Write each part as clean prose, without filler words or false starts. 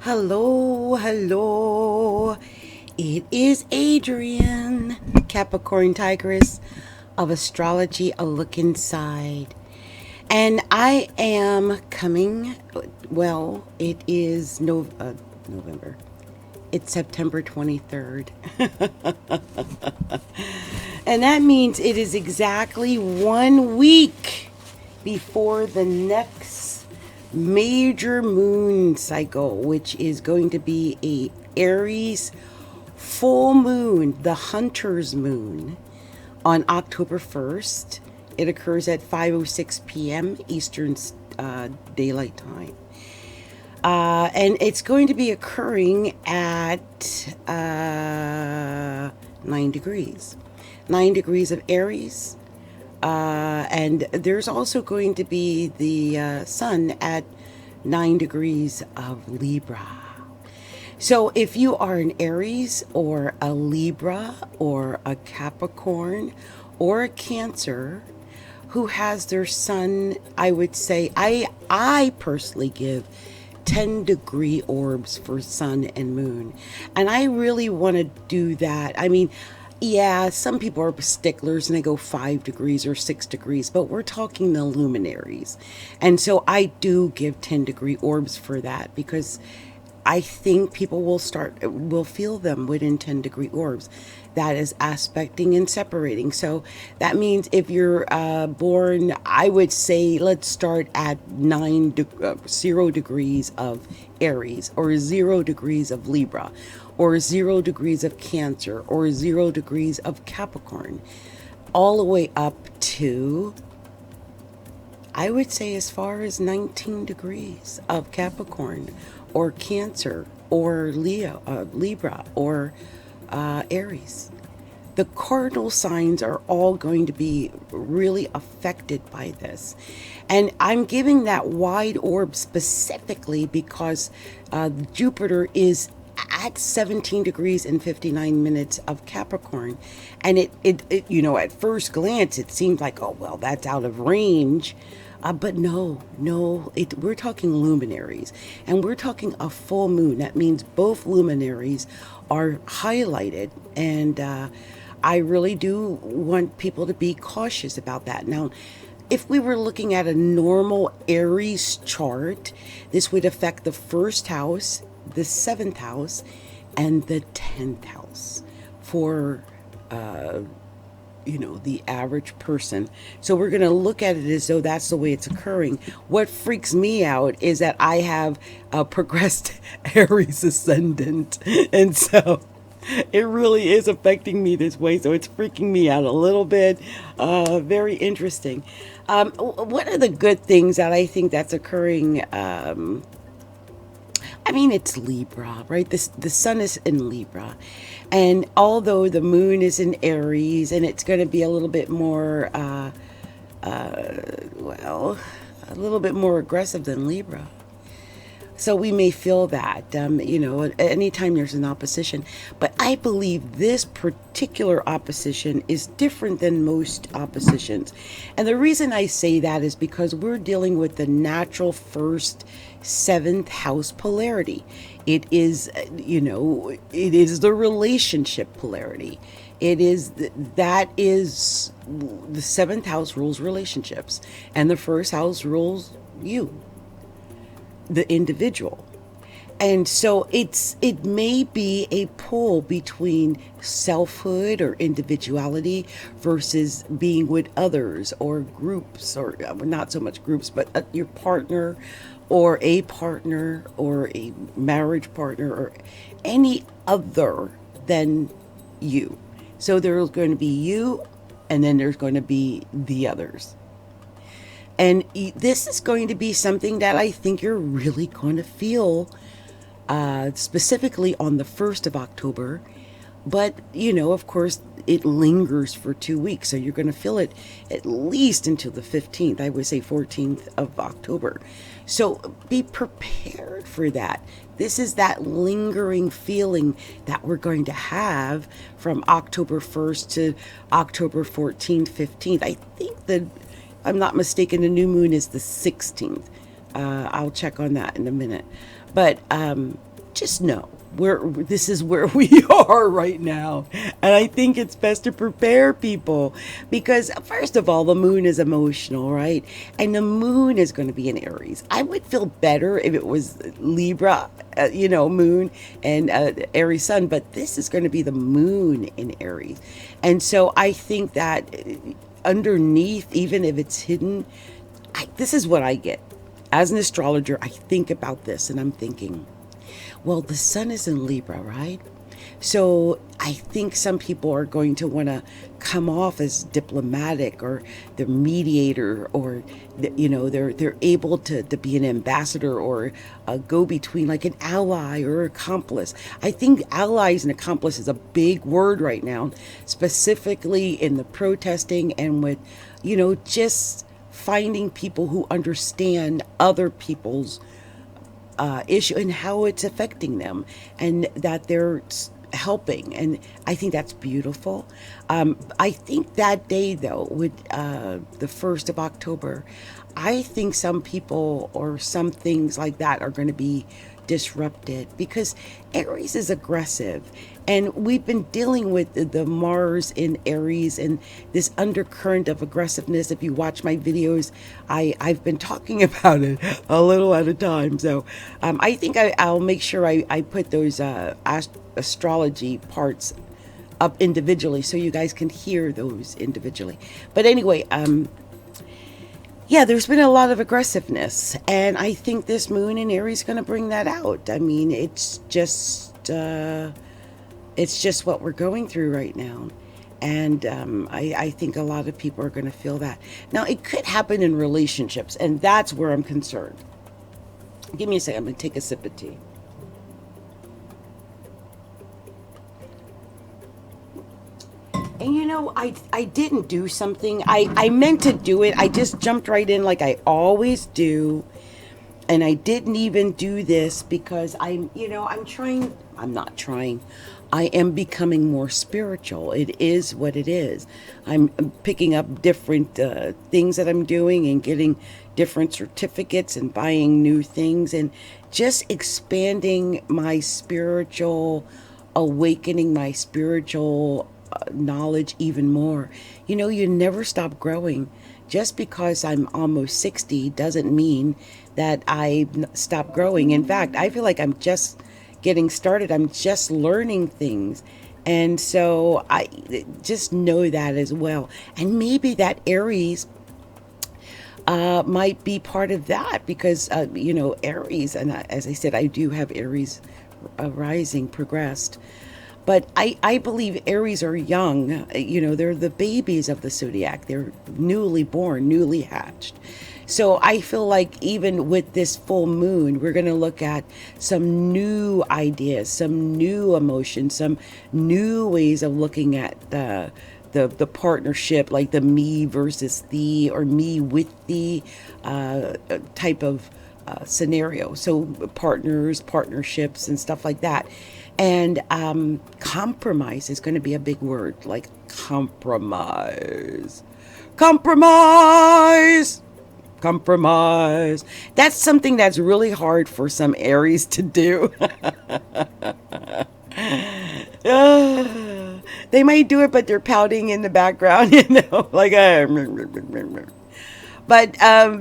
Hello, hello. It is Adrian, Capricorntigress of Astrology, a look inside. And I am coming, well, it is November. It's September 23rd. And that means it is exactly 1 week before the next major moon cycle, which is going to be a Aries full moon, the hunter's moon, on October 1st. It occurs at 5:06 p.m. Eastern Daylight Time. And it's going to be occurring at 9 degrees. 9 degrees of Aries. And there's also going to be the sun at 9 degrees of Libra. So if you are an Aries or a Libra or a Capricorn or a Cancer who has their sun, I would say, I personally give 10-degree orbs for sun and moon. And I really want to do that. I mean, yeah, some people are sticklers and they go 5 degrees or 6 degrees, but we're talking the luminaries. And so I do give 10-degree orbs for that because I think people will feel them within 10-degree orbs. That is aspecting and separating. So that means if you're born, I would say let's start at 0 degrees of Aries, or 0 degrees of Libra, or 0 degrees of Cancer, or 0 degrees of Capricorn, all the way up to, I would say, as far as 19 degrees of Capricorn, or Cancer, or Libra, or Aries. The cardinal signs are all going to be really affected by this. And I'm giving that wide orb specifically because Jupiter is at 17 degrees and 59 minutes of Capricorn. And it at first glance, it seemed like, oh, well, that's out of range. But no, we're talking luminaries, and we're talking a full moon. That means both luminaries are highlighted, and I really do want people to be cautious about that. Now, if we were looking at a normal Aries chart, this would affect the first house, the seventh house, and the 10th house for the average person. So we're going to look at it as though that's the way it's occurring. What freaks me out is that I have a progressed Aries ascendant. And so it really is affecting me this way. So it's freaking me out a little bit. Very interesting. What are the good things that I think that's occurring? It's Libra, right? The sun is in Libra. And although the moon is in Aries, and it's going to be a little bit more, a little bit more aggressive than Libra. So we may feel that, anytime there's an opposition. But I believe this particular opposition is different than most oppositions. And the reason I say that is because we're dealing with the natural first seventh house polarity. It is, it is the relationship polarity. That is the seventh house rules relationships, and the first house rules you, the individual. And so it may be a pull between selfhood or individuality versus being with others or groups, or not so much groups, but your partner or a marriage partner or any other than you. So there's going to be you, and then there's going to be the others. And this is going to be something that I think you're really going to feel specifically on the 1st of October. But, of course, it lingers for 2 weeks. So you're going to feel it at least until the 15th, I would say 14th of October. So be prepared for that. This is that lingering feeling that we're going to have from October 1st to October 14th, 15th. I think that, if I'm not mistaken, the new moon is the 16th. I'll check on that in a minute. But just know this is where we are right now, and I think it's best to prepare people, because first of all, the moon is emotional, right? And the moon is going to be in Aries. I would feel better if it was Libra, moon, and Aries sun, but this is going to be the moon in Aries. And so I think that underneath, even if it's hidden, this is what I get as an astrologer. I think about this and I'm thinking, well, the sun is in Libra, right? So I think some people are going to want to come off as diplomatic, or the mediator, or they're able to be an ambassador or a go-between, like an ally or accomplice. I think allies and accomplice is a big word right now, specifically in the protesting and with just finding people who understand other people's issue and how it's affecting them, and that they're helping. And I think that's beautiful. I think that day, though, with the 1st of October, I think some people or some things like that are going to be disrupted, because Aries is aggressive, and we've been dealing with the Mars in Aries and this undercurrent of aggressiveness. If you watch my videos, I've been talking about it a little at a time. So I think I'll make sure I put those astrology parts up individually so you guys can hear those individually. But anyway, yeah, there's been a lot of aggressiveness, and I think this moon in Aries is going to bring that out. I mean, it's just what we're going through right now, and I think a lot of people are going to feel that. Now, it could happen in relationships, and that's where I'm concerned. Give me a second. I'm going to take a sip of tea. And I didn't do something. I meant to do it. I just jumped right in like I always do. And I didn't even do this because I'm not trying. I am becoming more spiritual. It is what it is. I'm picking up different things that I'm doing and getting different certificates and buying new things and just expanding my spiritual awakening, my spiritual knowledge even more. You never stop growing. Just because I'm almost 60 doesn't mean that I stop growing. In fact, I feel like I'm just getting started. I'm just learning things. And so I just know that as well. And maybe that Aries might be part of that, because, Aries, and as I said, I do have Aries rising progressed. But I believe Aries are young. They're the babies of the zodiac. They're newly born, newly hatched. So I feel like even with this full moon, we're going to look at some new ideas, some new emotions, some new ways of looking at the partnership, like the me versus thee, or me with thee type of scenario. So partnerships and stuff like that. And compromise is going to be a big word, like compromise. That's something that's really hard for some Aries to do. They might do it, but they're pouting in the background, like But I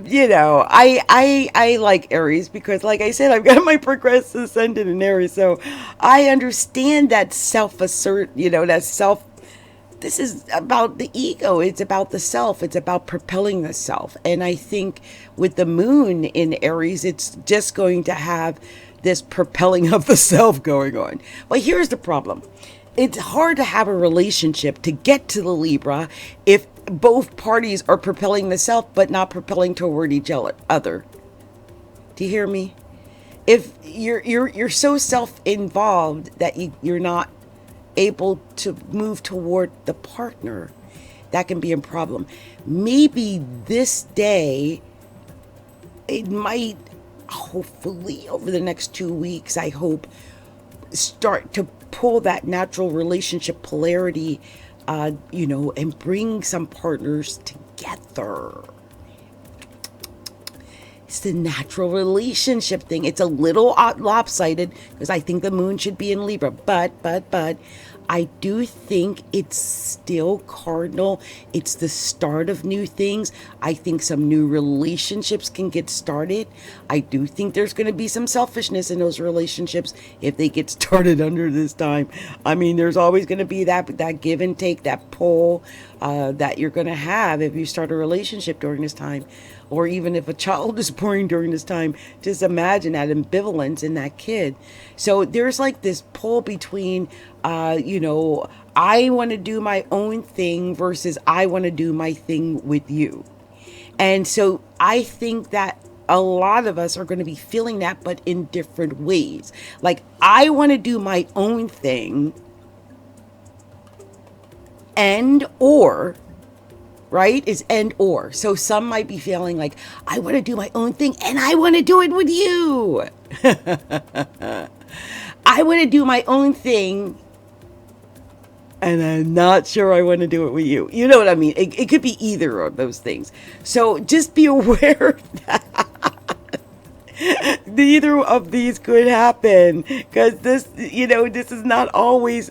like Aries because, like I said, I've got my progressive ascendant in Aries, so I understand that self-assert. This is about the ego. It's about the self. It's about propelling the self. And I think with the moon in Aries, it's just going to have this propelling of the self going on. But here's the problem. It's hard to have a relationship to get to the Libra if both parties are propelling the self but not propelling toward each other. Do you hear me? If you're so self-involved that you're not able to move toward the partner. That can be a problem. Maybe this day, it might, hopefully over the next 2 weeks, I hope, start to pull that natural relationship polarity, and bring some partners together. It's the natural relationship thing. It's a little lopsided because I think the moon should be in Libra, but I do think it's still cardinal. It's the start of new things. I think some new relationships can get started. I do think there's going to be some selfishness in those relationships if they get started under this time. I mean, there's always going to be that give and take, that pull that you're going to have if you start a relationship during this time. Or even if a child is born during this time, just imagine that ambivalence in that kid. So there's like this pull between, I want to do my own thing versus I want to do my thing with you. And so I think that a lot of us are going to be feeling that, but in different ways. Like, I want to do my own thing, and or, right? Is and or. So some might be feeling like, I want to do my own thing and I want to do it with you. I want to do my own thing and I'm not sure I want to do it with you. You know what I mean? It could be either of those things. So just be aware that neither of these could happen, because this is not always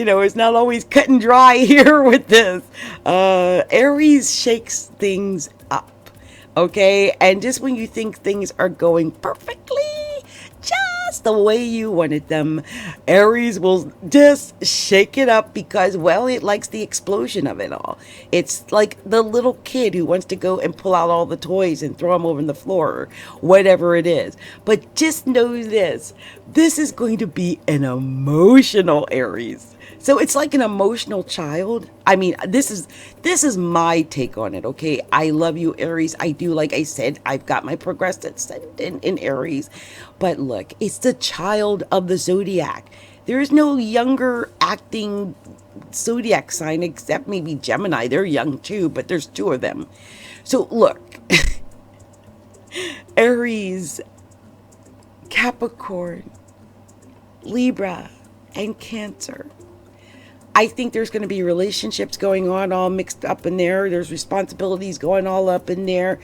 it's not always cut and dry here with this. Aries shakes things up, okay? And just when you think things are going perfectly, just the way you wanted them, Aries will just shake it up because, well, it likes the explosion of it all. It's like the little kid who wants to go and pull out all the toys and throw them over on the floor or whatever it is. But just know this is going to be an emotional Aries. So it's like an emotional child. I mean, this is my take on it, okay? I love you, Aries. I do, like I said, I've got my progressed ascendant in Aries. But look, it's the child of the zodiac. There is no younger acting zodiac sign except maybe Gemini. They're young too, but there's two of them. So look, Aries, Capricorn, Libra, and Cancer. I think there's going to be relationships going on all mixed up in there. There's responsibilities going all up in there.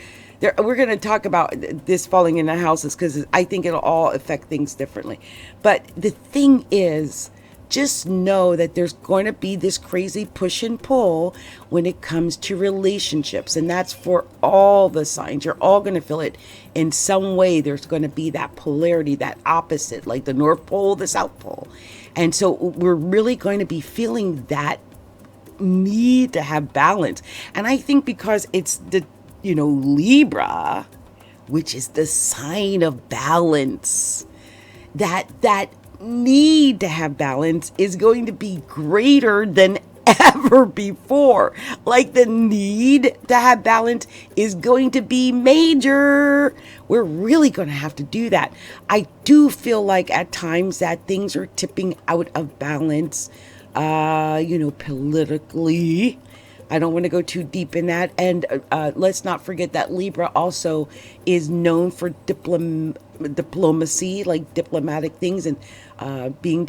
We're going to talk about this falling in the houses because I think it'll all affect things differently. But the thing is, just know that there's going to be this crazy push and pull when it comes to relationships. And that's for all the signs. You're all going to feel it in some way. There's going to be that polarity, that opposite, like the North Pole, the South Pole. And so we're really going to be feeling that need to have balance. And I think because it's the, Libra, which is the sign of balance, that need to have balance is going to be greater than ever before. Like, the need to have balance is going to be major. We're really going to have to do that. I do feel like at times that things are tipping out of balance, politically. I don't want to go too deep in that. And let's not forget that Libra also is known for diplomacy, like diplomatic things, and being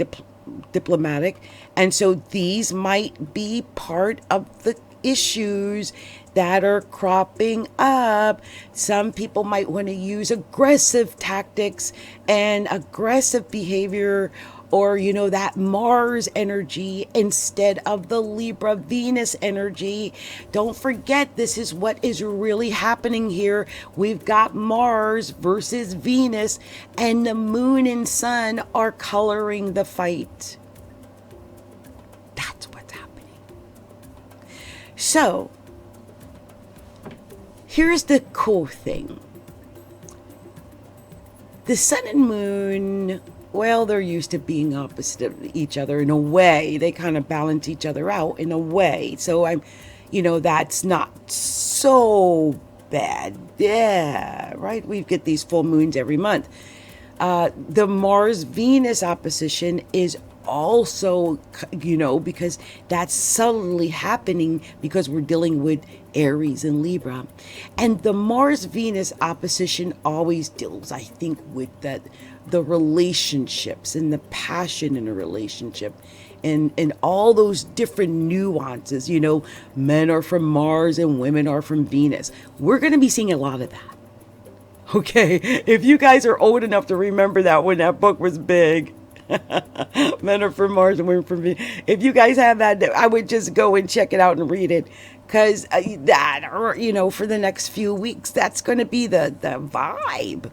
diplomatic. And so these might be part of the issues that are cropping up. Some people might want to use aggressive tactics and aggressive behavior, or that Mars energy instead of the Libra Venus energy. Don't forget, this is what is really happening here. We've got Mars versus Venus, and the moon and sun are coloring the fight. That's what's happening. So here's the cool thing. The sun and moon, well, they're used to being opposite of each other in a way. They kind of balance each other out in a way. So that's not so bad. Yeah, right? We get these full moons every month. The Mars-Venus opposition is also, because that's subtly happening because we're dealing with Aries and Libra. And the Mars-Venus opposition always deals, I think, with the relationships and the passion in a relationship. And all those different nuances, men are from Mars and women are from Venus. We're going to be seeing a lot of that. Okay, if you guys are old enough to remember that when that book was big, Men Are From Mars and Women From Venus. If you guys have that, I would just go and check it out and read it, because for the next few weeks, that's going to be the vibe.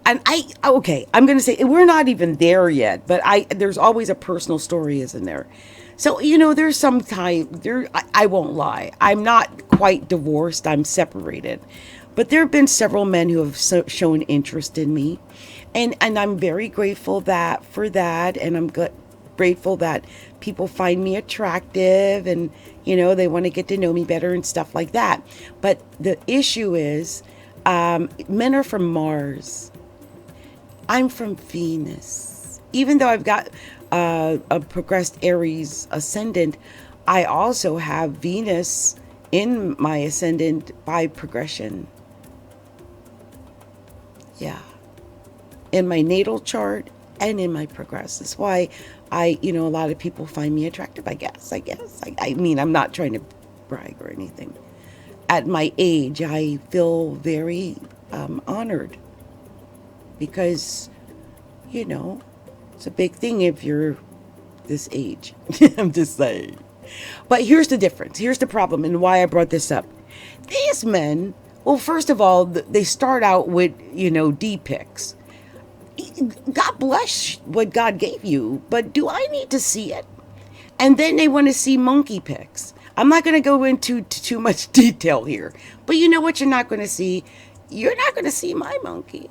And I'm going to say we're not even there yet, but there's always a personal story, isn't there? So, there's some time there. I won't lie. I'm not quite divorced. I'm separated. But there have been several men who have shown interest in me. And I'm very grateful for that. And I'm grateful that people find me attractive and, they want to get to know me better and stuff like that. But the issue is, men are from Mars. I'm from Venus. Even though I've got a progressed Aries ascendant, I also have Venus in my ascendant by progression. Yeah. In my natal chart and in my progress. That's why a lot of people find me attractive, I guess. I mean, I'm not trying to brag or anything. At my age, I feel very honored. Because, it's a big thing if you're this age. I'm just saying. But here's the difference. Here's the problem and why I brought this up. These men, well, first of all, they start out with, D pics. God bless what God gave you, but do I need to see it? And then they want to see monkey pics. I'm not going to go into too much detail here. But you know what you're not going to see? You're not going to see my monkey.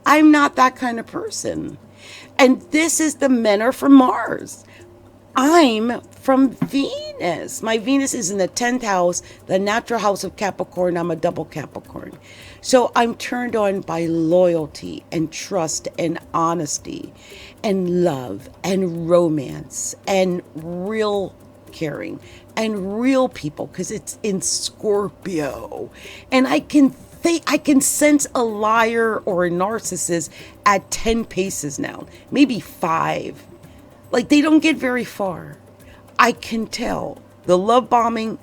I'm not that kind of person. And this is the Men Are From Mars. I'm from Venus. My Venus is in the 10th house, the natural house of Capricorn. I'm a double Capricorn. So I'm turned on by loyalty and trust and honesty and love and romance and real caring and real people, because it's in Scorpio. And I can sense a liar or a narcissist at 10 paces now, maybe 5. Like, they don't get very far. I can tell. The love bombing.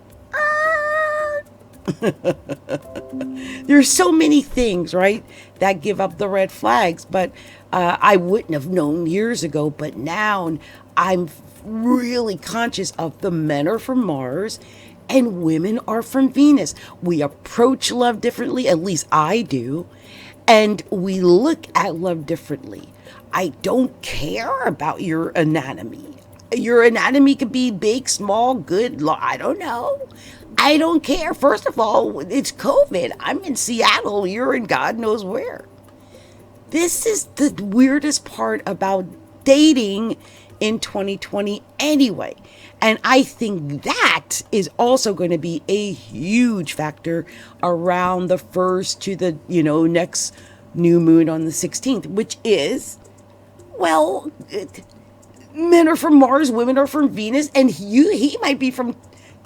There's so many things, right, that give up the red flags. But I wouldn't have known years ago. But now I'm really conscious of the men are from Mars and women are from Venus. We approach love differently. At least I do. And we look at love differently. I don't care about your anatomy. Your anatomy could be big, small, good, I don't know. I don't care. First of all, it's COVID. I'm in Seattle. You're in God knows where. This is the weirdest part about dating in 2020 anyway. And I think that is also going to be a huge factor around the 1st to the, next new moon on the 16th, which is, well, men are from Mars, women are from Venus, and he might be from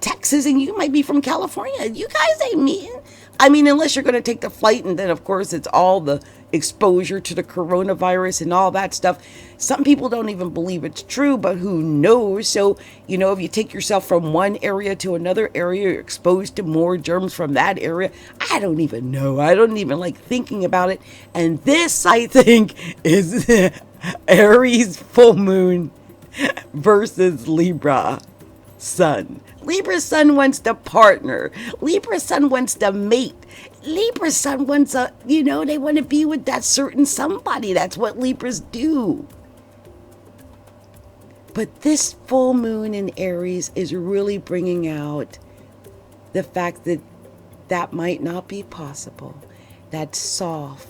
Texas and you might be from California. You guys ain't meeting. I mean, unless you're going to take the flight, and then, of course, it's all the exposure to the coronavirus and all that stuff. Some people don't even believe it's true, but who knows? So, if you take yourself from one area to another area, you're exposed to more germs from that area. I don't even know. I don't even like thinking about it. And this, I think, is Aries full moon versus Libra sun. Libra sun wants to partner. Libra sun wants to mate. Libra sun wants they want to be with that certain somebody. That's what Libras do. But this full moon in Aries is really bringing out the fact that that might not be possible. That soft,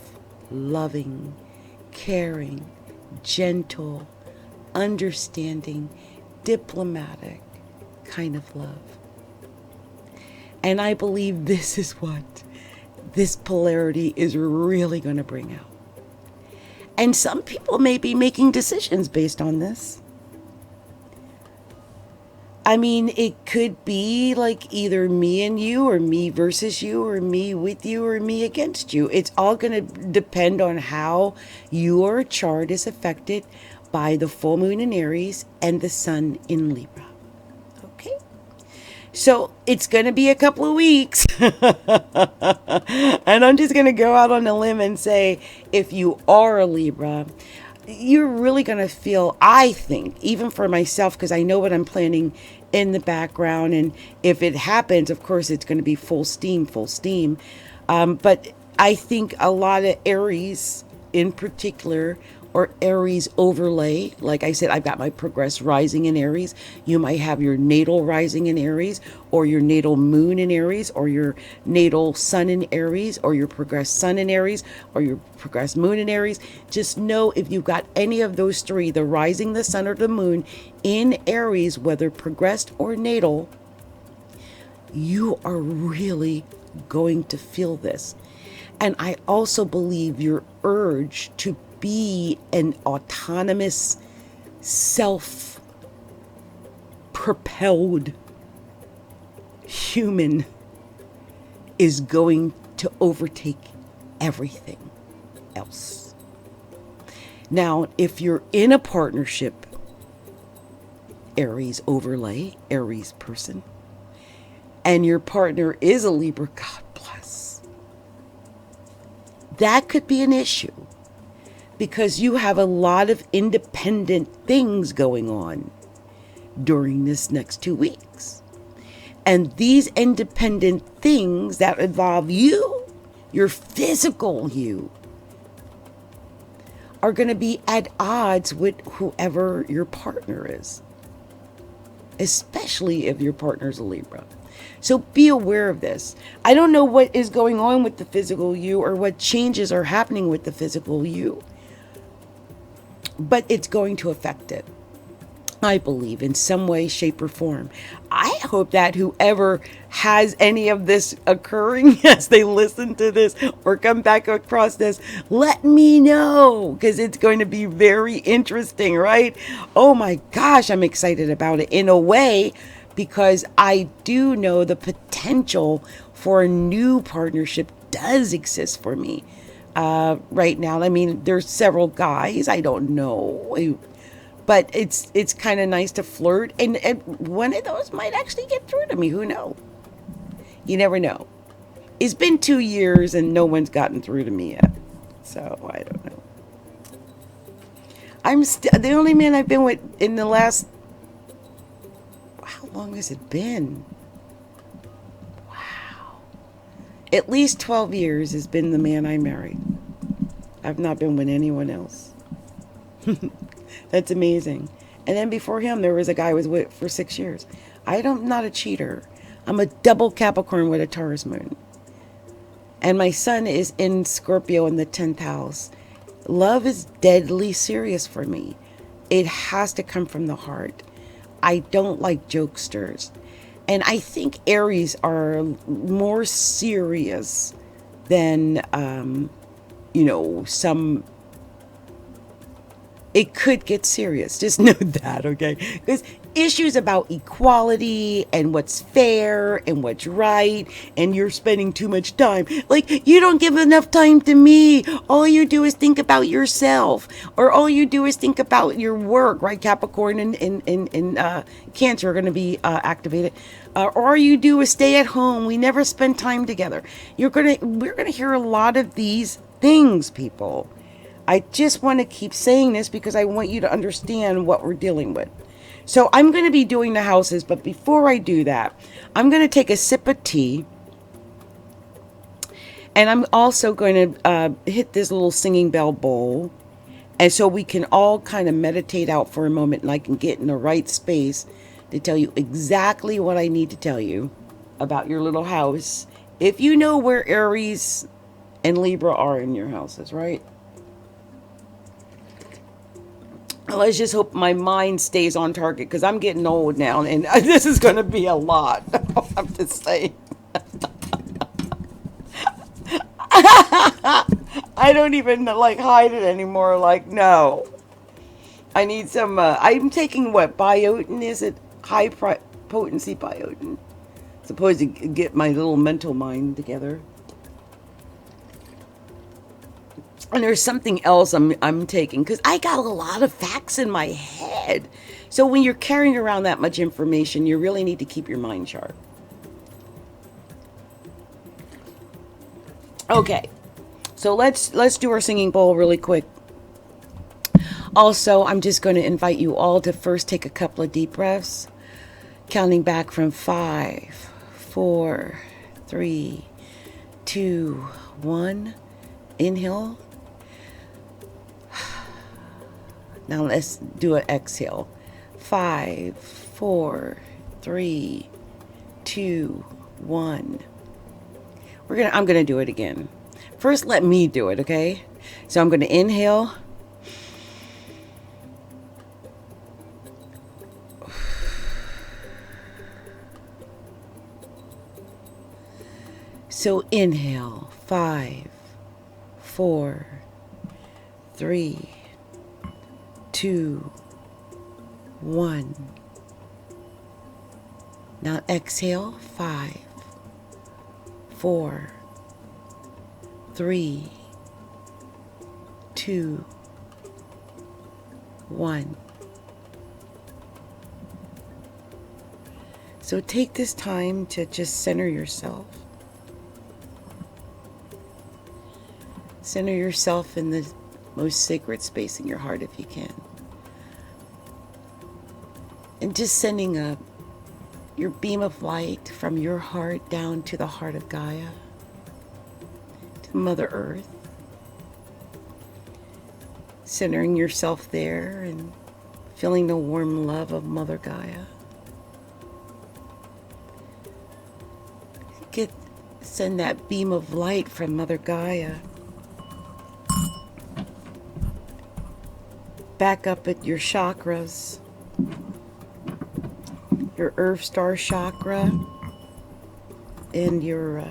loving, caring, gentle, understanding, diplomatic kind of love. And I believe this is what this polarity is really going to bring out. And some people may be making decisions based on this. I mean, it could be like either me and you, or me versus you, or me with you, or me against you. It's all going to depend on how your chart is affected by the full moon in Aries and the sun in Libra. Okay? So it's going to be a couple of weeks. And I'm just going to go out on a limb and say, if you are a Libra, you're really going to feel, I think, even for myself, because I know what I'm planning in the background. And if it happens, of course, it's going to be full steam, full steam. But I think a lot of Aries in particular, or Aries overlay, like I said, I've got my progressed rising in Aries. You might have your natal rising in Aries, or your natal moon in Aries, or your natal sun in Aries, or your progressed sun in Aries, or your progressed moon in Aries. Just know if you've got any of those three, the rising, the sun, or the moon in Aries, whether progressed or natal, you are really going to feel this. And I also believe your urge to be an autonomous, self-propelled human is going to overtake everything else. Now, if you're in a partnership, Aries overlay, Aries person, and your partner is a Libra, God bless, that could be an issue. Because you have a lot of independent things going on during this next 2 weeks. And these independent things that involve you, your physical you, are going to be at odds with whoever your partner is. Especially if your partner's a Libra. So be aware of this. I don't know what is going on with the physical you, or what changes are happening with the physical you. But it's going to affect it, I believe, in some way, shape, or form. I hope that whoever has any of this occurring as they listen to this or come back across this, let me know, because it's going to be very interesting, right? Oh my gosh, I'm excited about it in a way, because I do know the potential for a new partnership does exist for me. Right now, I mean, there's several guys, I don't know, but it's kind of nice to flirt, and one of those might actually get through to me. Who knows? You never know. It's been 2 years and no one's gotten through to me yet, so I don't know. I'm still the only man I've been with in the last, how long has it been? At least 12 years has been the man I married. I've not been with anyone else. That's amazing. And then before him, there was a guy I was with for 6 years. I'm not a cheater. I'm a double Capricorn with a Taurus moon. And my sun is in Scorpio in the 10th house. Love is deadly serious for me. It has to come from the heart. I don't like jokesters. And I think Aries are more serious than, some. It could get serious. Just know that, okay? Because issues about equality and what's fair and what's right, and you're spending too much time. Like, you don't give enough time to me. All you do is think about yourself, or all you do is think about your work, right? Capricorn and Cancer are going to be activated. Or all you do is stay at home. We never spend time together. We're gonna hear a lot of these things, people. I just want to keep saying this because I want you to understand what we're dealing with. So I'm going to be doing the houses, but before I do that, I'm going to take a sip of tea. And I'm also going to hit this little singing bell bowl. And so we can all kind of meditate out for a moment, and I can get in the right space to tell you exactly what I need to tell you about your little house. If you know where Aries and Libra are in your houses, right? Let's just hope my mind stays on target, because I'm getting old now, and this is going to be a lot. I'm just saying. I don't even like hide it anymore. Like, no. I need some, I'm taking what? Biotin, is it? High potency biotin. Supposed to get my little mental mind together. And there's something else I'm taking, because I got a lot of facts in my head. So when you're carrying around that much information, you really need to keep your mind sharp. Okay, so let's do our singing bowl really quick. Also, I'm just going to invite you all to first take a couple of deep breaths, counting back from 5, 4, 3, 2, 1. Inhale. Now let's do an exhale. 5, 4, 3, 2, 1. I'm gonna do it again. First, let me do it, okay? So I'm gonna inhale. So inhale. 5, 4, 3, 2, 1. Now exhale. 5, 4, 3, 2, 1. So take this time to just center yourself. Center yourself in the most sacred space in your heart if you can. And just sending your beam of light from your heart down to the heart of Gaia, to Mother Earth. Centering yourself there and feeling the warm love of Mother Gaia. Send that beam of light from Mother Gaia back up at your chakras, your Earth Star chakra and your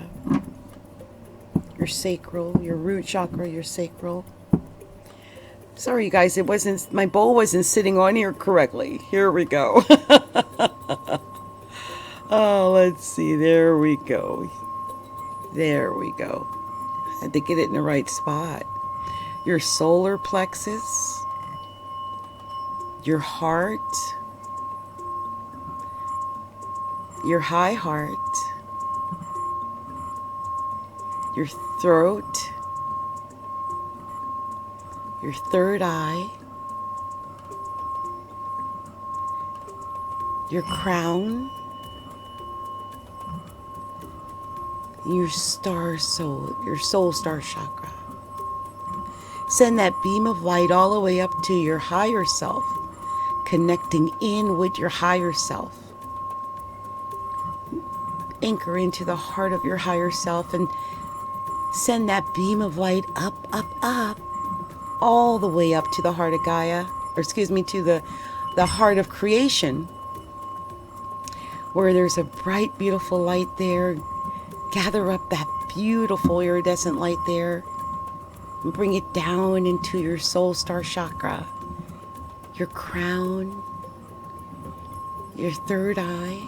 sacral, your root chakra, your sacral. Sorry, you guys, my bowl wasn't sitting on here correctly. Here we go. Oh, let's see. There we go. There we go. Had to get it in the right spot. Your solar plexus, your heart, your high heart, your throat, your third eye, your crown, your soul star chakra. Send that beam of light all the way up to your higher self, connecting in with your higher self. Anchor into the heart of your higher self and send that beam of light up, up, up, all the way up to the heart of Gaia, to the heart of creation, where there's a bright, beautiful light there. Gather up that beautiful iridescent light there and bring it down into your soul star chakra, your crown, your third eye,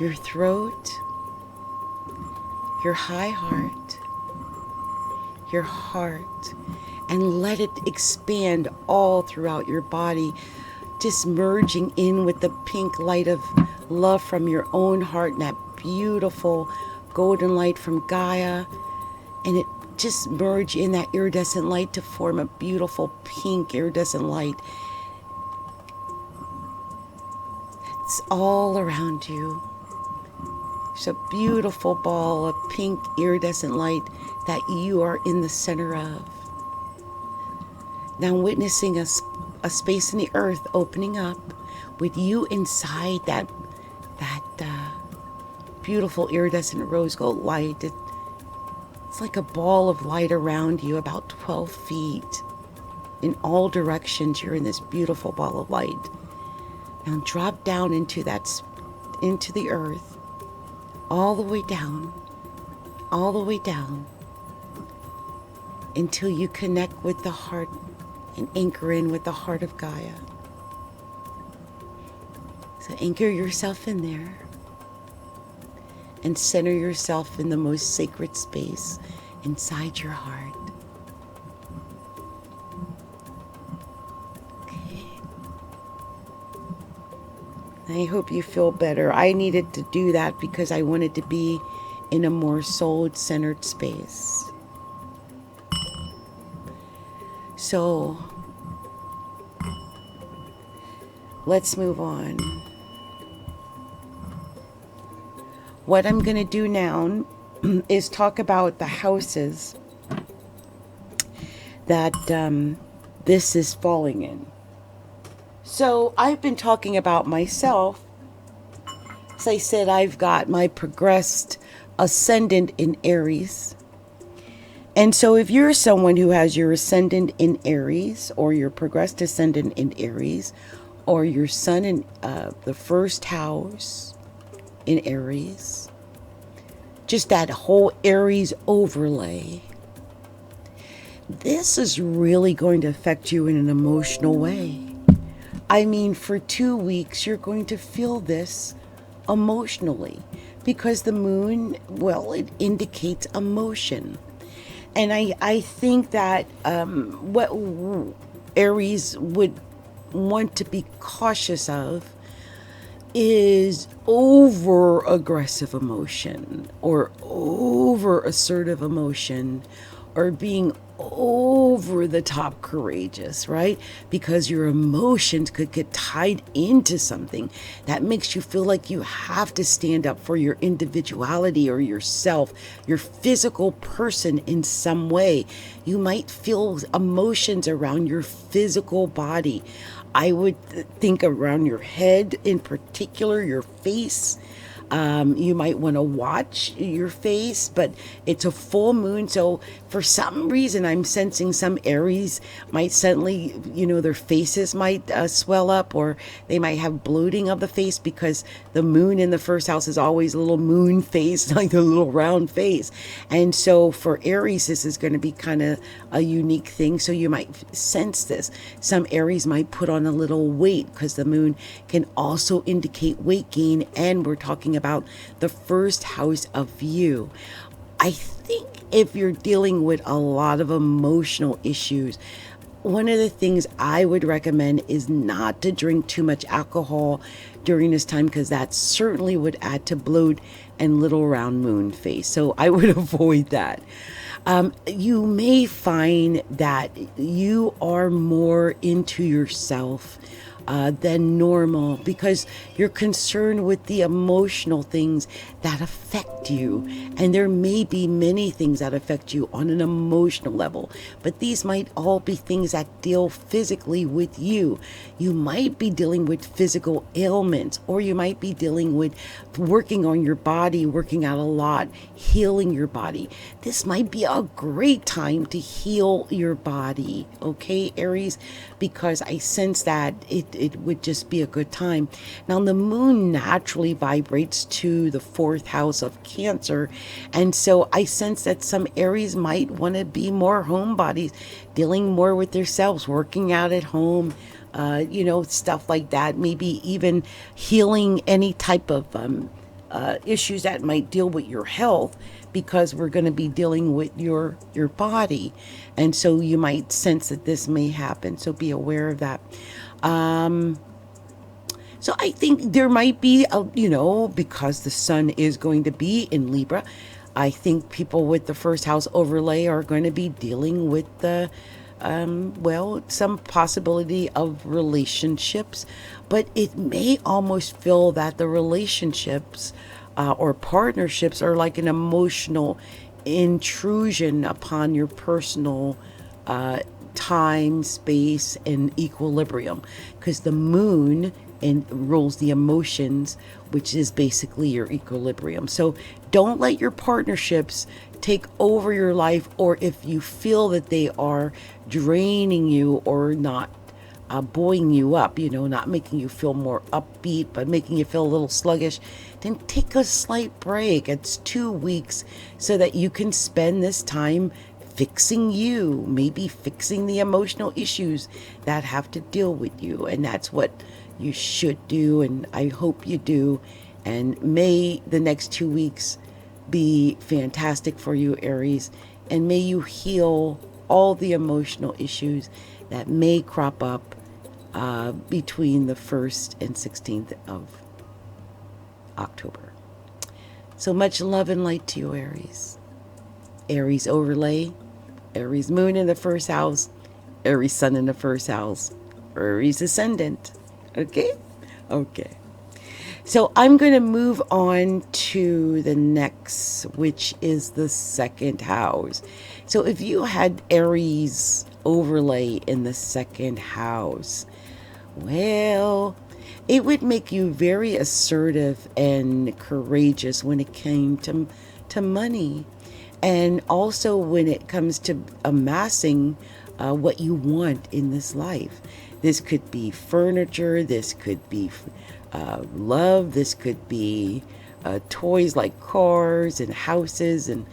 your throat, your high heart, your heart, and let it expand all throughout your body, just merging in with the pink light of love from your own heart and that beautiful golden light from Gaia, and it just merge in that iridescent light to form a beautiful pink iridescent light. It's all around you. It's a beautiful ball of pink iridescent light that you are in the center of. Now witnessing a space in the earth opening up with you inside that beautiful iridescent rose gold light. It's like a ball of light around you, about 12 feet. In all directions, you're in this beautiful ball of light. Now drop down into the earth, all the way down, all the way down, until you connect with the heart and anchor in with the heart of Gaia. So anchor yourself in there and center yourself in the most sacred space inside your heart. Okay. I hope you feel better. I needed to do that because I wanted to be in a more soul-centered space. So let's move on. What I'm going to do now is talk about the houses that this is falling in. So I've been talking about myself. As I said, I've got my progressed ascendant in Aries. And so if you're someone who has your ascendant in Aries, or your progressed ascendant in Aries, or your sun in the first house in Aries, just that whole Aries overlay, this is really going to affect you in an emotional way. I mean, for 2 weeks, you're going to feel this emotionally because the moon, well, it indicates emotion. And I think that what Aries would want to be cautious of is over aggressive emotion or over assertive emotion or being over the top courageous, right? Because your emotions could get tied into something that makes you feel like you have to stand up for your individuality or yourself, your physical person in some way. You might feel emotions around your physical body. I would think around your head in particular, your face. You might want to watch your face, but it's a full moon. So for some reason, I'm sensing some Aries might suddenly, their faces might swell up, or they might have bloating of the face because the moon in the first house is always a little moon face, like a little round face. And so for Aries, this is going to be kind of a unique thing. So you might sense this. Some Aries might put on a little weight because the moon can also indicate weight gain. And we're talking about the first house of you. I think if you're dealing with a lot of emotional issues, one of the things I would recommend is not to drink too much alcohol during this time, because that certainly would add to bloat and little round moon face. So I would avoid that. You may find that you are more into yourself than normal because you're concerned with the emotional things that affect you. And there may be many things that affect you on an emotional level, but these might all be things that deal physically with you. You might be dealing with physical ailments, or you might be dealing with working on your body, working out a lot, healing your body. This might be a great time to heal your body, okay, Aries? Because I sense that it would just be a good time. Now, the moon naturally vibrates to the fourth house of Cancer. And so I sense that some Aries might want to be more homebodies, dealing more with themselves, working out at home, stuff like that. Maybe even healing any type of issues that might deal with your health, because we're going to be dealing with your body. And so you might sense that this may happen. So be aware of that. So I think there might be, because the sun is going to be in Libra, I think people with the first house overlay are going to be dealing with the, some possibility of relationships. But it may almost feel that the relationships or partnerships are like an emotional intrusion upon your personal time, space, and equilibrium, because the moon rules the emotions, which is basically your equilibrium. So don't let your partnerships take over your life, or if you feel that they are draining you or not buoying you up, not making you feel more upbeat, but making you feel a little sluggish, then take a slight break. It's 2 weeks so that you can spend this time fixing you, maybe fixing the emotional issues that have to deal with you. And that's what you should do, and I hope you do. And may the next 2 weeks be fantastic for you, Aries, and may you heal all the emotional issues that may crop up between the 1st and 16th of October. So much love and light to you, Aries. Aries overlay, Aries moon in the first house, Aries sun in the first house, Aries ascendant. Okay? Okay. So I'm going to move on to the next, which is the second house. So if you had Aries overlay in the second house, well, it would make you very assertive and courageous when it came to money. And also when it comes to amassing what you want in this life. This could be furniture, this could be love, this could be toys like cars and houses and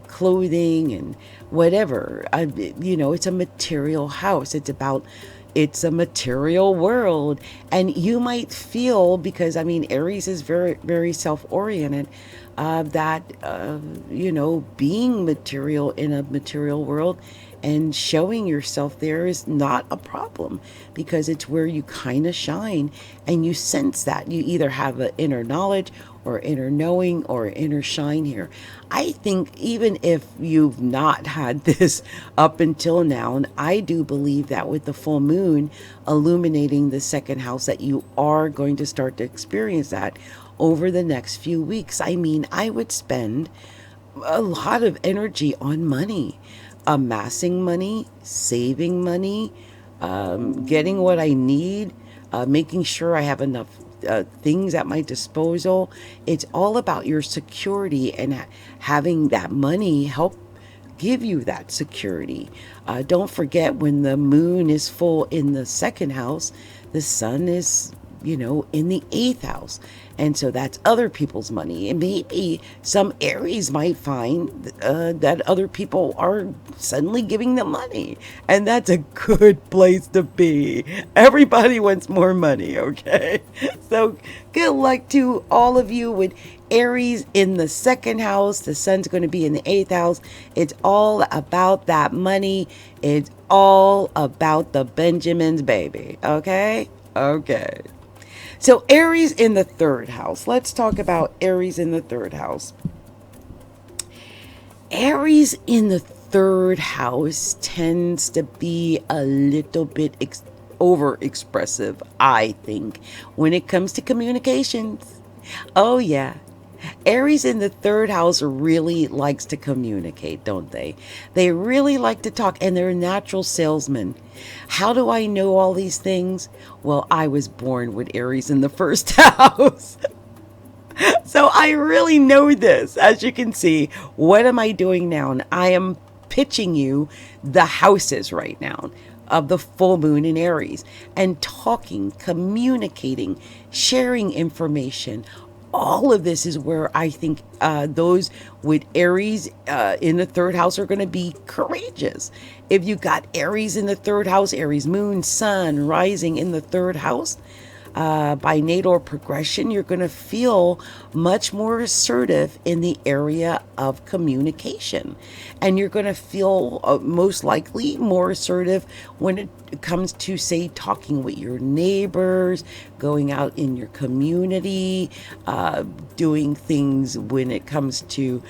clothing and whatever. It's a material house. It's a material world. And you might feel, because Aries is very, very self-oriented, that being material in a material world and showing yourself there is not a problem, because it's where you kind of shine, and you sense that you either have an inner knowledge or inner knowing or inner shine here. I think even if you've not had this up until now, and I do believe that with the full moon illuminating the second house, that you are going to start to experience that over the next few weeks. I would spend a lot of energy on money, amassing money, saving money, getting what I need, making sure I have enough things at my disposal. It's all about your security and having that money help give you that security. Don't forget, when the moon is full in the second house, the sun is in the 8th house. And so that's other people's money. And maybe some Aries might find that other people are suddenly giving them money. And that's a good place to be. Everybody wants more money, okay? So good luck to all of you with Aries in the second house. The sun's going to be in the 8th house. It's all about that money. It's all about the Benjamins, baby. Okay? Okay. So Aries in the 3rd house. Let's talk about Aries in the 3rd house. Aries in the 3rd house tends to be a little bit overexpressive, I think, when it comes to communications. Oh, yeah. Aries in the 3rd house really likes to communicate, don't they? They really like to talk, and they're natural salesmen. How do I know all these things? Well, I was born with Aries in the 1st house. So I really know this. As you can see, what am I doing now? And I am pitching you the houses right now of the full moon in Aries, and talking, communicating, sharing information. All of this is where I think those with Aries in the 3rd house are going to be courageous. If you got Aries in the 3rd house, Aries moon, sun, rising in the 3rd house, by natal progression, you're going to feel much more assertive in the area of communication. And you're going to feel most likely more assertive when it comes to, say, talking with your neighbors, going out in your community, doing things when it comes to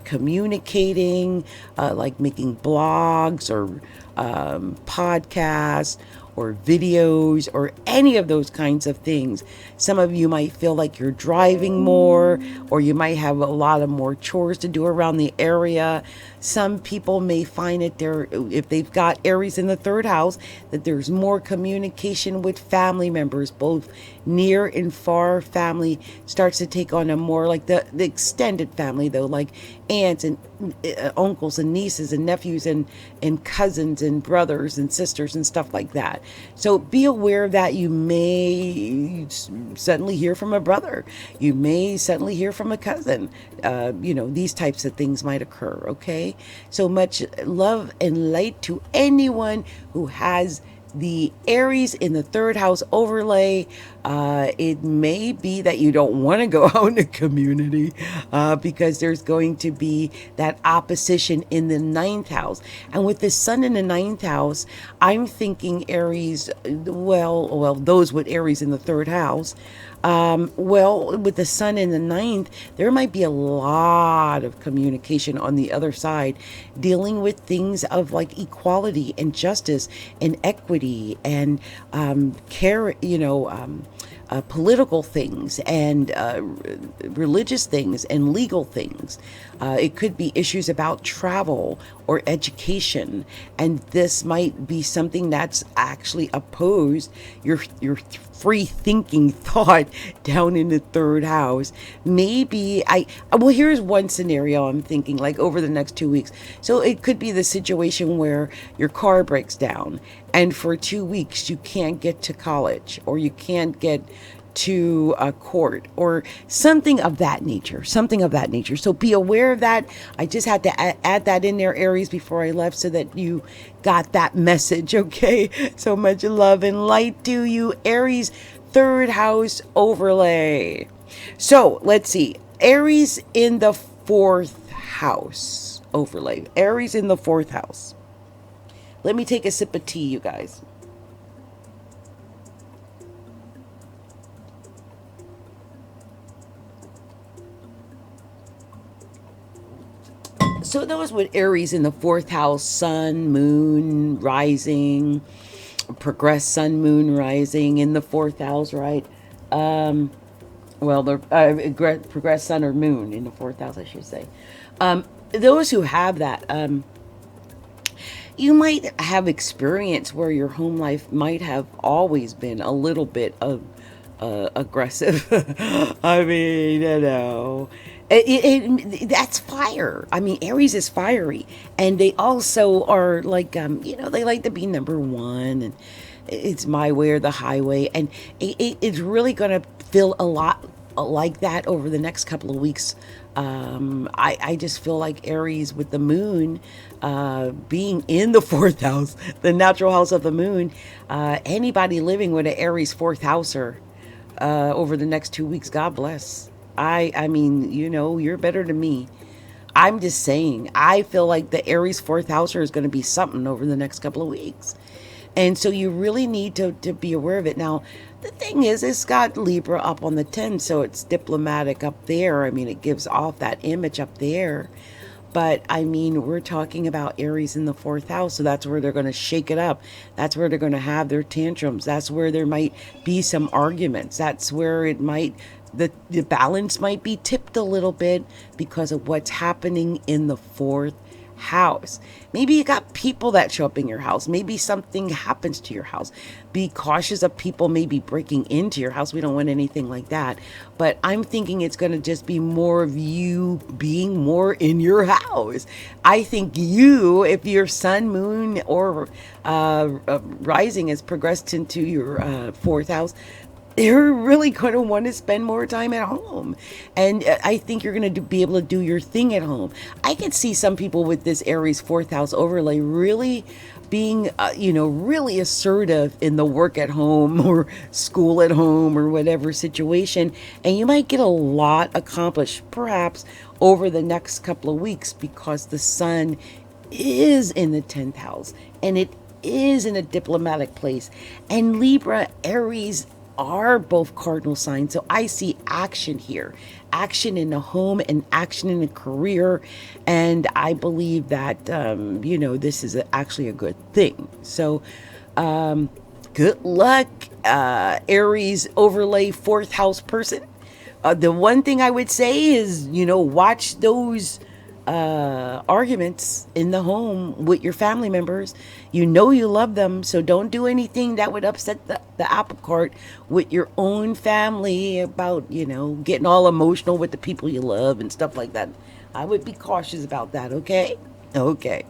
communicating, like making blogs or podcasts, or videos, or any of those kinds of things. Some of you might feel like you're driving more, or you might have a lot of more chores to do around the area. Some people may find that if they've got Aries in the 3rd house, that there's more communication with family members, both near and far. Family starts to take on a more like the extended family, though, like aunts and uncles and nieces and nephews and cousins and brothers and sisters and stuff like that. So be aware that you may suddenly hear from a brother. You may suddenly hear from a cousin. These types of things might occur, okay? So much love and light to anyone who has the Aries in the third house overlay. It may be that you don't want to go out in the community because there's going to be that opposition in the ninth house. And with the sun in the ninth house, I'm thinking Aries, well, those with Aries in the third house, with the sun in the ninth, there might be a lot of communication on the other side, dealing with things of like equality and justice and equity and care, political things and religious things and legal things. It could be issues about travel or education, and this might be something that's actually opposed your free thinking thought down in the third house. Maybe here's one scenario I'm thinking, like over the next 2 weeks. So it could be the situation where your car breaks down and for 2 weeks you can't get to college or you can't get to a court or something of that nature. So be aware of that. I just had to add that in there, Aries, before I left so that you got that message, okay? So much love and light to you, Aries, third house overlay. So let's see, Aries in the fourth house overlay. Aries in the fourth house. Let me take a sip of tea, you guys. So those with Aries in the fourth house, sun, moon, rising, progress sun, moon, rising in the fourth house, right? The progress sun or moon in the fourth house, I should say. Those who have that, you might have experience where your home life might have always been a little bit of aggressive. I mean, that's fire. I mean, Aries is fiery, and they also are like, they like to be number one, and it's my way or the highway, and it's really going to feel a lot like that over the next couple of weeks. I just feel like Aries with the moon being in the fourth house, the natural house of the moon, anybody living with an Aries fourth houser over the next 2 weeks, God bless. I mean, you're better than me. I'm just saying, I feel like the Aries fourth houser is going to be something over the next couple of weeks. And so you really need to be aware of it. Now, the thing is, it's got Libra up on the 10, so it's diplomatic up there. I mean, it gives off that image up there. But, I mean, we're talking about Aries in the fourth house, so that's where they're going to shake it up. That's where they're going to have their tantrums. That's where there might be some arguments. That's where it might... The balance might be tipped a little bit because of what's happening in the fourth house. Maybe you got people that show up in your house. Maybe something happens to your house. Be cautious of people maybe breaking into your house. We don't want anything like that. But I'm thinking it's going to just be more of you being more in your house. I think if your sun, moon, or rising has progressed into your fourth house, you're really going to want to spend more time at home. And I think you're going to be able to do your thing at home. I could see some people with this Aries fourth house overlay really being, really assertive in the work at home or school at home or whatever situation. And you might get a lot accomplished, perhaps over the next couple of weeks, because the sun is in the 10th house and it is in a diplomatic place. And Libra, Aries, are both cardinal signs. So I see action here, action in the home and action in a career. And I believe that, this is actually a good thing. So good luck, Aries overlay fourth house person. The one thing I would say is, watch those arguments in the home with your family members. You love them, so don't do anything that would upset the apple cart with your own family about, getting all emotional with the people you love and stuff like that. I would be cautious about that, okay? Okay.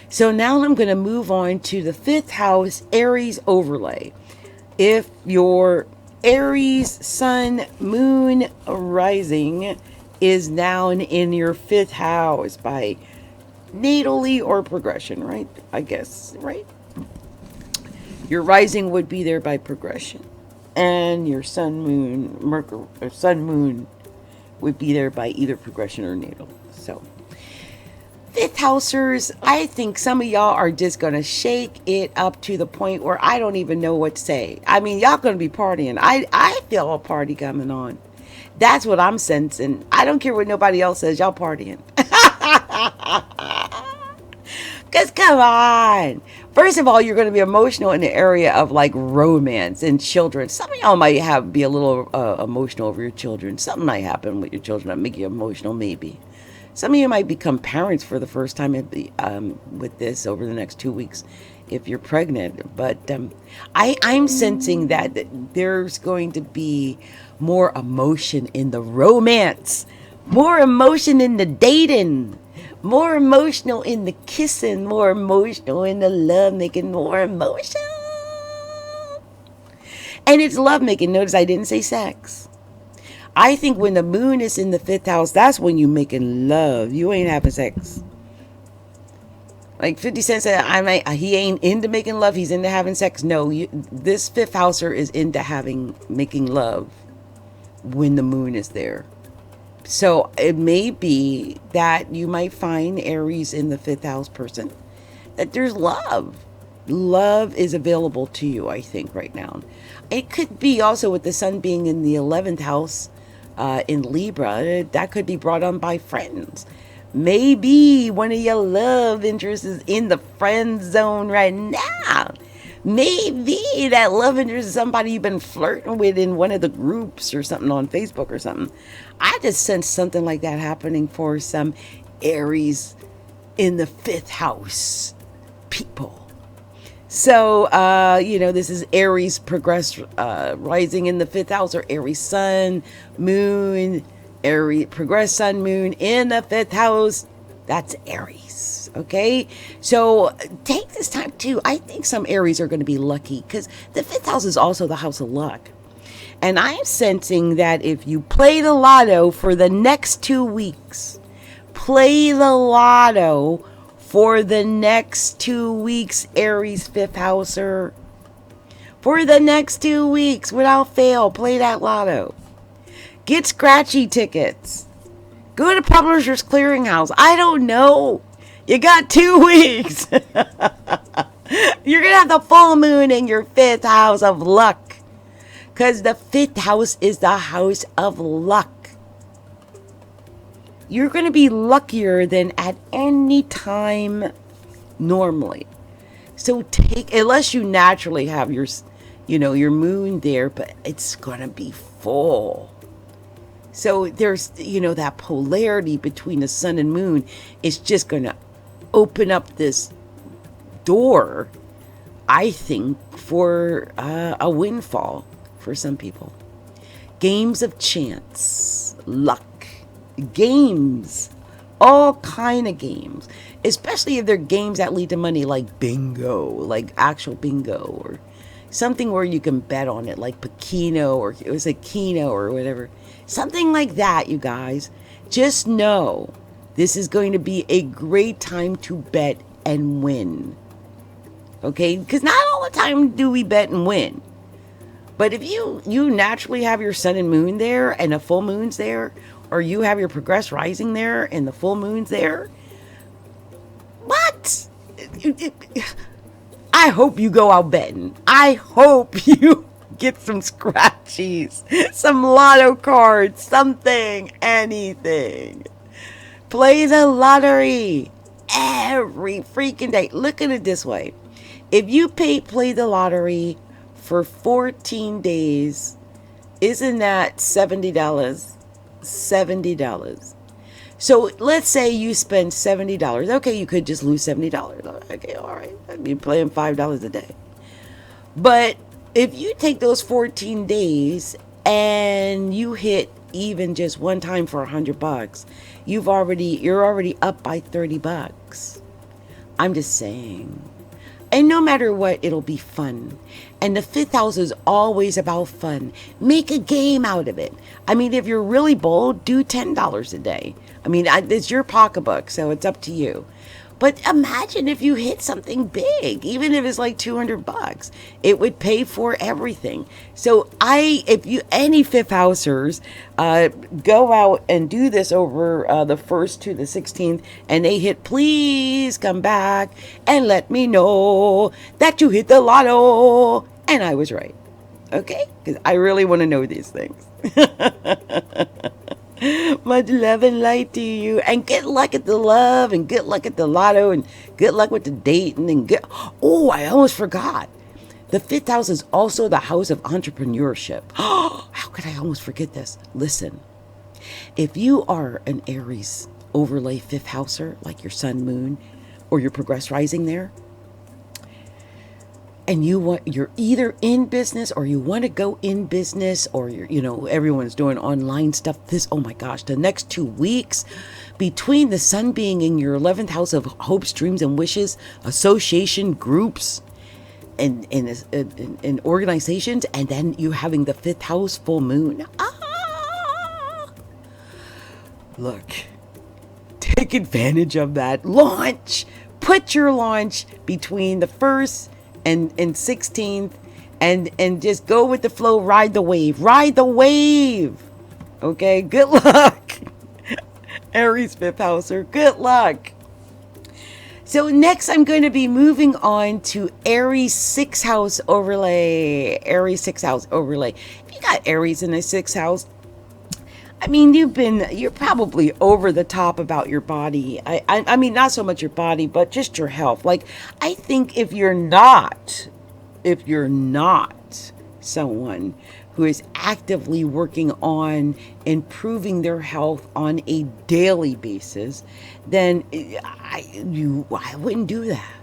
So now I'm going to move on to the fifth house Aries overlay. If your Aries sun, moon, rising is now in your fifth house by natally or progression, right? I guess, right? Your rising would be there by progression. And your sun, moon, Mercury, or sun, moon would be there by either progression or natal. So, fifth housers, I think some of y'all are just going to shake it up to the point where I don't even know what to say. I mean, y'all going to be partying. I feel a party coming on. That's what I'm sensing. I don't care what nobody else says. Y'all partying. Because come on. First of all, you're going to be emotional in the area of like romance and children. Some of y'all might be a little emotional over your children. Something might happen with your children that make you emotional, maybe. Some of you might become parents for the first time with this over the next 2 weeks if you're pregnant. But I'm sensing that there's going to be more emotion in the romance, more emotion in the dating, more emotional in the kissing, more emotional in the love making, more emotion. And it's love making. Notice I didn't say sex. I think when the moon is in the fifth house, that's when you making love. You ain't having sex. Like 50 Cent said, he ain't into making love. He's into having sex. No, this fifth houser is into making love when the moon is there. So it may be that you might find Aries in the fifth house person, that there's love. Love is available to you, I think, right now. It could be also with the sun being in the 11th house in Libra, that could be brought on by friends. Maybe one of your love interests is in the friend zone right now. Maybe that love interest is somebody you've been flirting with in one of the groups or something on Facebook or something. I just sense something like that happening for some Aries in the fifth house people. So, this is Aries progress rising in the fifth house, or Aries sun, moon, Aries progress sun, moon in the fifth house. That's Aries. Okay. So take this time too. I think some Aries are going to be lucky because the fifth house is also the house of luck. And I'm sensing that if you play the lotto for the next 2 weeks, play the lotto for the next 2 weeks, Aries fifth houser. For the next 2 weeks, without fail, play that lotto. Get scratchy tickets. Go to Publishers Clearinghouse. I don't know. You got 2 weeks. You're going to have the full moon in your fifth house of luck. Because the fifth house is the house of luck. You're going to be luckier than at any time normally. So unless you naturally have your moon there, but it's going to be full. So there's, that polarity between the sun and moon is just going to open up this door, I think, for a windfall for some people. Games of chance, luck. Games, all kind of games, especially if they're games that lead to money, like bingo, like actual bingo, or something where you can bet on it, like Pekino, or it was a Keno or whatever, something like that. You guys just know this is going to be a great time to bet and win. Okay, because not all the time do we bet and win, but if you naturally have your sun and moon there and the full moon's there, or you have your progress rising there and the full moon's there, what? I hope you go out betting. I hope you get some scratchies, some lotto cards, something, anything. Play the lottery every freaking day. Look at it this way. If you play the lottery for 14 days, isn't that $70? $70. So let's say you spend $70. Okay, you could just lose $70. Okay, all right. I'd be playing $5 a day. But if you take those 14 days and you hit even just one time for $100, you're already up by $30. I'm just saying. And no matter what, it'll be fun. And the fifth house is always about fun. Make a game out of it. I mean, if you're really bold, do $10 a day. I mean, it's your pocketbook, so it's up to you. But imagine if you hit something big, even if it's like $200, it would pay for everything. So if you, any fifth housers, go out and do this over the 1st to the 16th, and they hit, please come back and let me know that you hit the lotto. And I was right. Okay? Because I really want to know these things. Much love and light to you, and good luck at the love, and good luck at the lotto, and good luck with the dating, and oh, I almost forgot. The fifth house is also the house of entrepreneurship. Oh, how could I almost forget this? Listen, if you are an Aries overlay fifth houser, like your sun, moon, or your progress rising there, and you're either in business, or you want to go in business, or everyone's doing online stuff. Oh my gosh, the next 2 weeks, between the sun being in your 11th house of hopes, dreams, and wishes, association, groups, and organizations, and then you having the fifth house full moon. Look, take advantage of that launch. Put your launch between the 1st and 16th, and just go with the flow. Ride the wave. Okay, good luck. Aries fifth houser, good luck. So next I'm going to be moving on to Aries 6th house overlay. If you got Aries in the 6th house, I mean, you're probably over the top about your body. I mean, not so much your body, but just your health. Like, I think if you're not someone who is actively working on improving their health on a daily basis, then I wouldn't do that.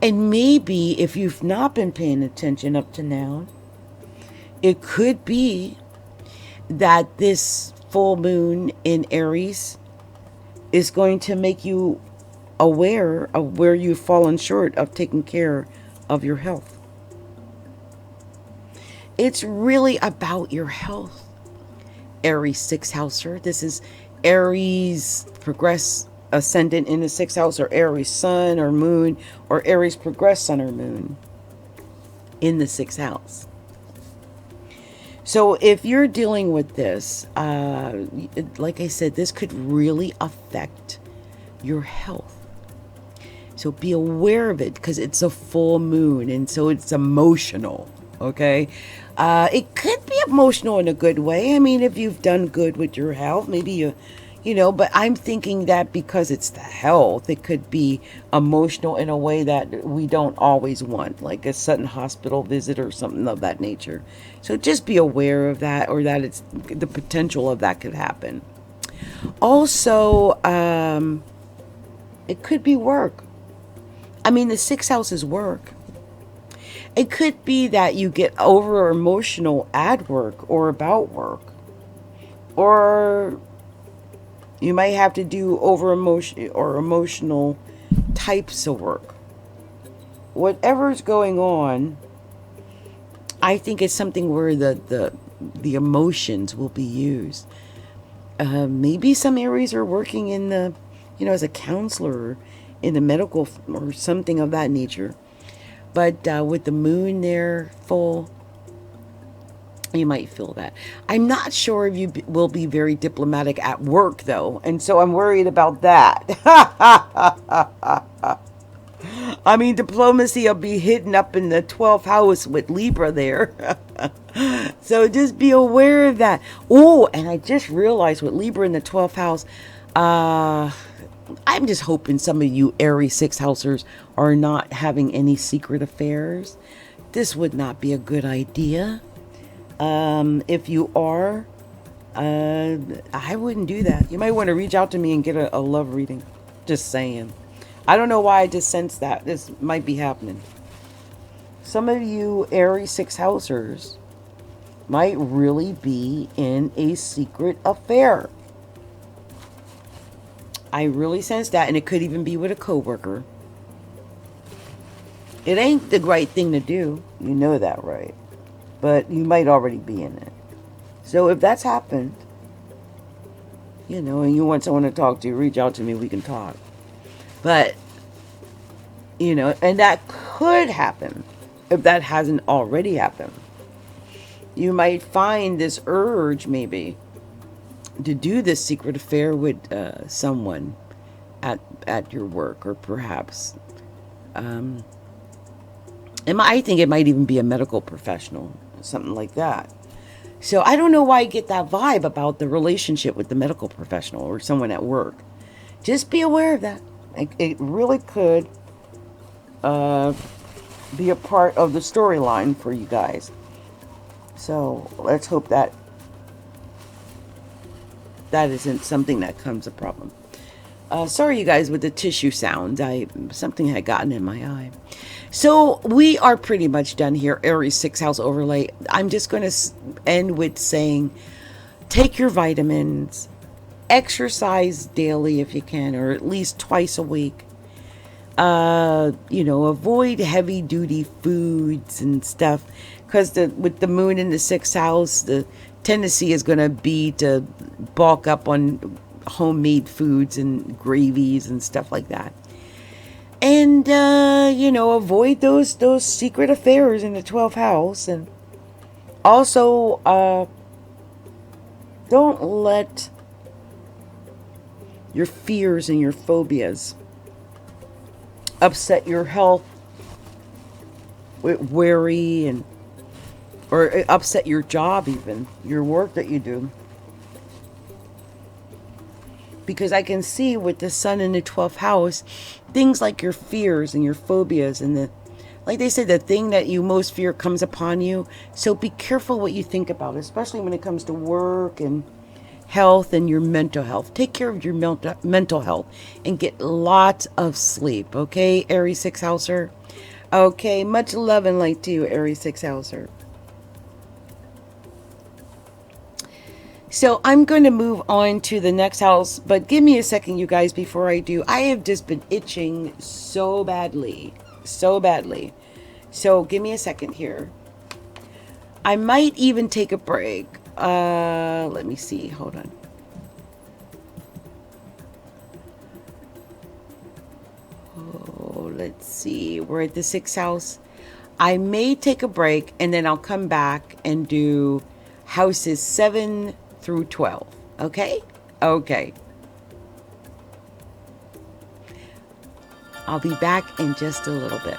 And maybe if you've not been paying attention up to now, it could be that this full moon in Aries is going to make you aware of where you've fallen short of taking care of your health. It's really about your health, Aries 6th houser. This is Aries progress ascendant in the 6th house, or Aries sun or moon, or Aries progress sun or moon in the 6th house. So if you're dealing with this, like I said, this could really affect your health. So be aware of it, because it's a full moon, and so it's emotional, okay? It could be emotional in a good way. I mean, if you've done good with your health, maybe but I'm thinking that because it's the health, it could be emotional in a way that we don't always want, like a sudden hospital visit or something of that nature. So just be aware of that, or that it's the potential of that could happen. Also, it could be work. I mean, the 6th house is work. It could be that you get over emotional at work or about work, or you might have to do over emotion or emotional types of work. Whatever's going on, I think it's something where the emotions will be used. Maybe some Aries are working in the, as a counselor in the medical or something of that nature. But with the moon there full, you might feel that. I'm not sure if you will be very diplomatic at work, though. And so I'm worried about that. I mean, diplomacy will be hidden up in the 12th house with Libra there. So just be aware of that. Oh, and I just realized with Libra in the 12th house, I'm just hoping some of you Aries 6th housers are not having any secret affairs. This would not be a good idea. If you are, I wouldn't do that. You might want to reach out to me and get a love reading. Just saying. I don't know why I just sense that this might be happening. Some of you Aries 6 housers might really be in a secret affair. I really sense that, and it could even be with a coworker. It ain't the right thing to do. You know that, right? But you might already be in it. So if that's happened, you know, and you want someone to talk to, reach out to me, we can talk. But, you know, and that could happen if that hasn't already happened. You might find this urge, maybe, to do this secret affair with someone at your work, or perhaps, I think it might even be a medical professional, something like that. So I don't know why I get that vibe about the relationship with the medical professional or someone at work. Just be aware of that. It really could be a part of the storyline for you guys. So let's hope that that isn't something that comes a problem. Sorry, you guys, with the tissue sound. Something had gotten in my eye. So we are pretty much done here. Aries 6th house overlay. I'm just going to end with saying, take your vitamins, exercise daily if you can, or at least twice a week. You know, avoid heavy duty foods and stuff, because with the moon in the 6th house, the tendency is going to be to bulk up on homemade foods and gravies and stuff like that. And, you know, avoid those secret affairs in the 12th house. And also, don't let your fears and your phobias upset your health with worry, and or upset your job, even your work that you do. Because I can see with the sun in the 12th house, things like your fears and your phobias, and like they said, the thing that you most fear comes upon you. So be careful what you think about, especially when it comes to work and health and your mental health. Take care of your mental health and get lots of sleep. Okay, Aries 6th houser. Okay, much love and light to you, Aries 6th houser. So I'm going to move on to the next house, but give me a second, you guys, before I do. I have just been itching so badly, so badly. So give me a second here. I might even take a break. Let me see. Hold on. Oh, let's see. We're at the 6th house. I may take a break, and then I'll come back and do houses 7 through 12. Okay? Okay. I'll be back in just a little bit.